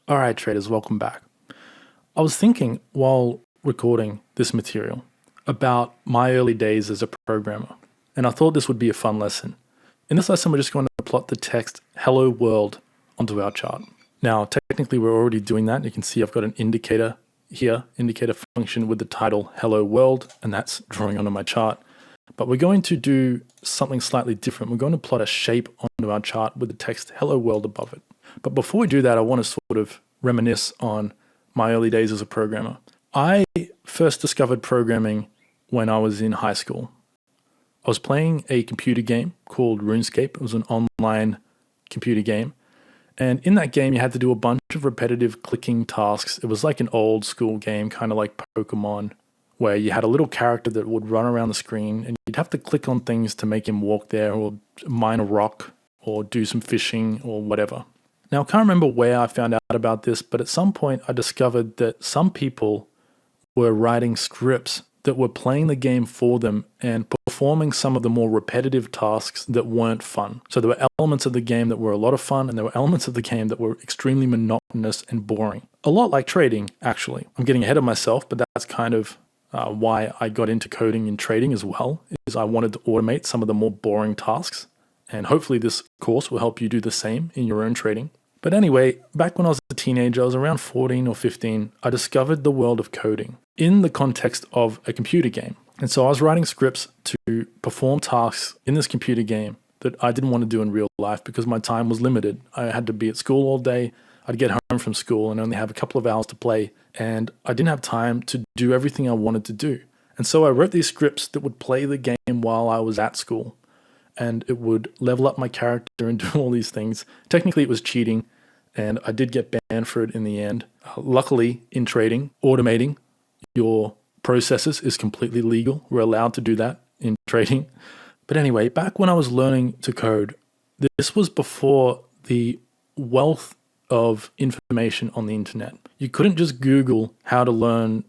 All right, traders, welcome back. I was thinking while recording this material about my early days as a programmer, and I thought this would be a fun lesson. In this lesson, we're just going to plot the text "Hello World" onto our chart. Now, technically, we're already doing that. You can see I've got an indicator here, indicator function with the title "Hello World," and that's drawing onto my chart. But we're going to do something slightly different. We're going to plot a shape onto our chart with the text "Hello World" above it. But before we do that, I want to sort of reminisce on my early days as a programmer. I first discovered programming when I was in high school. I was playing a computer game called Runescape. It was an online computer game. And in that game, you had to do a bunch of repetitive clicking tasks. It was like an old school game, kind of like Pokemon, where you had a little character that would run around the screen and you'd have to click on things to make him walk there or mine a rock or do some fishing or whatever. Now, I can't remember where I found out about this, but at some point I discovered that some people were writing scripts that were playing the game for them and performing some of the more repetitive tasks that weren't fun. So there were elements of the game that were a lot of fun, and there were elements of the game that were extremely monotonous and boring. A lot like trading, actually. I'm getting ahead of myself, but that's kind of why I got into coding and trading as well, is I wanted to automate some of the more boring tasks. And hopefully this course will help you do the same in your own trading. But anyway, back when I was a teenager, I was around 14 or 15, I discovered the world of coding in the context of a computer game. And so I was writing scripts to perform tasks in this computer game that I didn't want to do in real life because my time was limited. I had to be at school all day. I'd get home from school and only have a couple of hours to play. And I didn't have time to do everything I wanted to do. And so I wrote these scripts that would play the game while I was at school. And it would level up my character and do all these things. Technically, it was cheating, and I did get banned for it in the end. Luckily, in trading, automating your processes is completely legal. We're allowed to do that in trading. But anyway, back when I was learning to code, this was before the wealth of information on the internet. You couldn't just Google how to learn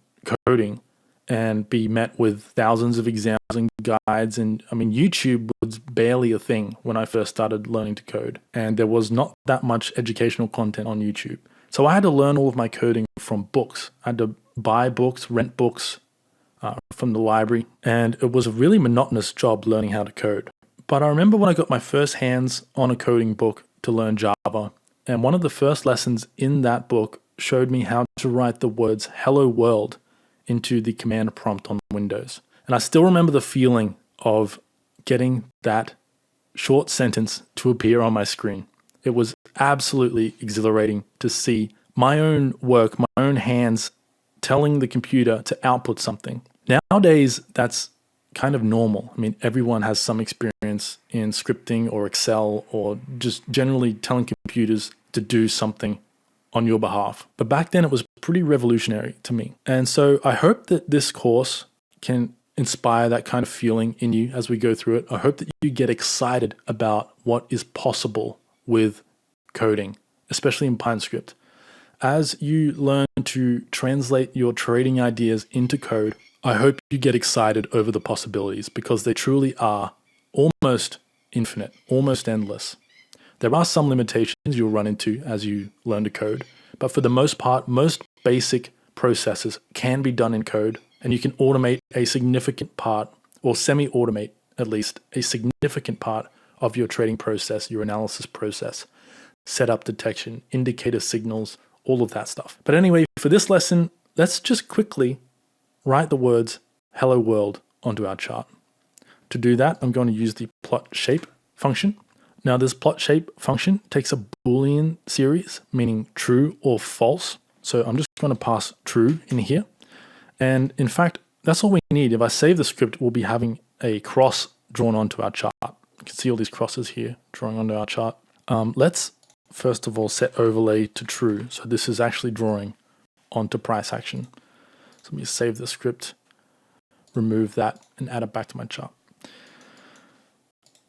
coding and be met with thousands of examples and guides. And I mean, YouTube was barely a thing when I first started learning to code. And there was not that much educational content on YouTube. So I had to learn all of my coding from books. I had to buy books, rent books from the library. And it was a really monotonous job learning how to code. But I remember when I got my first hands on a coding book to learn Java. And one of the first lessons in that book showed me how to write the words "Hello World" into the command prompt on Windows. And I still remember the feeling of getting that short sentence to appear on my screen. It was absolutely exhilarating to see my own work, my own hands telling the computer to output something. Nowadays, that's kind of normal. I mean, everyone has some experience in scripting or Excel or just generally telling computers to do something on your behalf. But back then it was pretty revolutionary to me. And so I hope that this course can inspire that kind of feeling in you as we go through it. I hope that you get excited about what is possible with coding, especially in PineScript. As you learn to translate your trading ideas into code, I hope you get excited over the possibilities because they truly are almost infinite, almost endless. There are some limitations you'll run into as you learn to code, but for the most part, most basic processes can be done in code, and you can automate a significant part, or semi-automate at least, a significant part of your trading process, your analysis process, setup detection, indicator signals, all of that stuff. But anyway, for this lesson, let's just quickly write the words "Hello World" onto our chart. To do that, I'm going to use the plot shape function. Now, this plot shape function takes a Boolean series, meaning true or false. So I'm just going to pass true in here. And in fact, that's all we need. If I save the script, we'll be having a cross drawn onto our chart. You can see all these crosses here drawing onto our chart. Let's first of all set overlay to true. So this is actually drawing onto price action. So let me save the script, remove that, and add it back to my chart.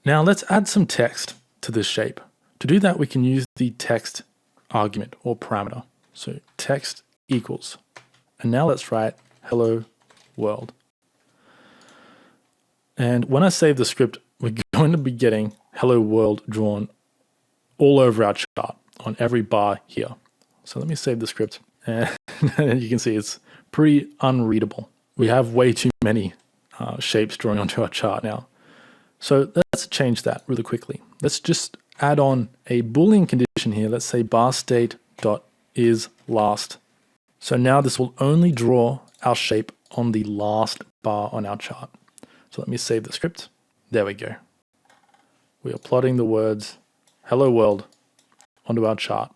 Now let's add some text to this shape. To do that, we can use the text argument or parameter. So text equals. And now let's write "Hello World." And when I save the script, we're going to be getting "Hello World" drawn all over our chart on every bar here. So let me save the script. And you can see it's pretty unreadable. We have way too many shapes drawing onto our chart now. So let's change that really quickly. Let's just add on a Boolean condition here. Let's say bar state dot is last. So now this will only draw our shape on the last bar on our chart. So let me save the script. There we go. We are plotting the words hello world onto our chart.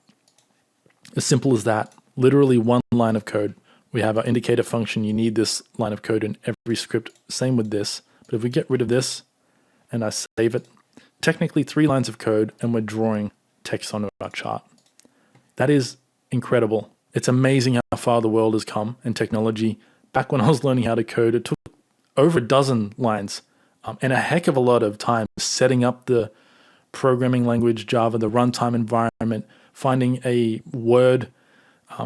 As simple as that. Literally one line of code. We have our indicator function. You need this line of code in every script. Same with this. But if we get rid of this and I save it, technically 3 lines of code and we're drawing text onto our chart. That is incredible. It's amazing how far the world has come in technology. Back when I was learning how to code, it took over a dozen lines and a heck of a lot of time setting up the programming language, Java, the runtime environment, finding a Word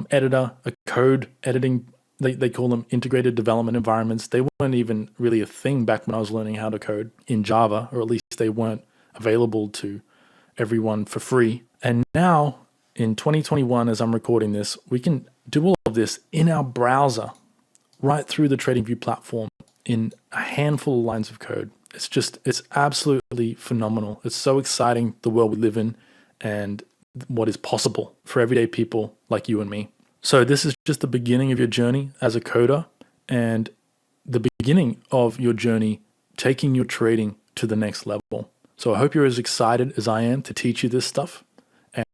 editor, a code editing, they call them integrated development environments. They weren't even really a thing back when I was learning how to code in Java, or at least they weren't available to everyone for free. And now in 2021, as I'm recording this, we can do all of this in our browser, right through the TradingView platform in a handful of lines of code. It's absolutely phenomenal. It's so exciting, the world we live in and what is possible for everyday people like you and me. So this is just the beginning of your journey as a coder and the beginning of your journey taking your trading to the next level. So I hope you're as excited as I am to teach you this stuff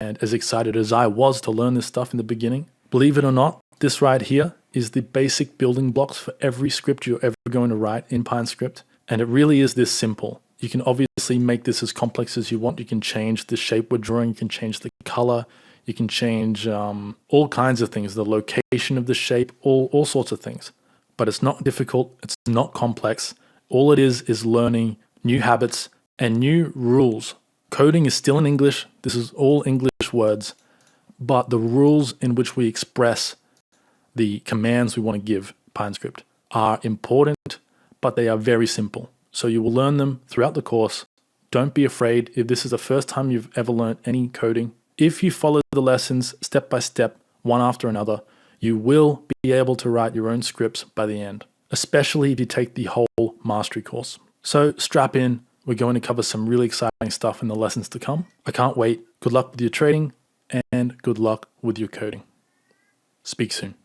and as excited as I was to learn this stuff in the beginning. Believe it or not, this right here is the basic building blocks for every script you're ever going to write in PineScript. And it really is this simple. You can obviously make this as complex as you want. You can change the shape we're drawing. You can change the color. You can change all kinds of things, the location of the shape, all sorts of things. But it's not difficult. It's not complex. All it is learning new habits and new rules. Coding is still in English. This is all English words. But the rules in which we express the commands we want to give PineScript are important, but they are very simple. So you will learn them throughout the course. Don't be afraid if this is the first time you've ever learned any coding. If you follow the lessons step by step, one after another, you will be able to write your own scripts by the end, especially if you take the whole mastery course. So strap in. We're going to cover some really exciting stuff in the lessons to come. I can't wait. Good luck with your trading and good luck with your coding. Speak soon.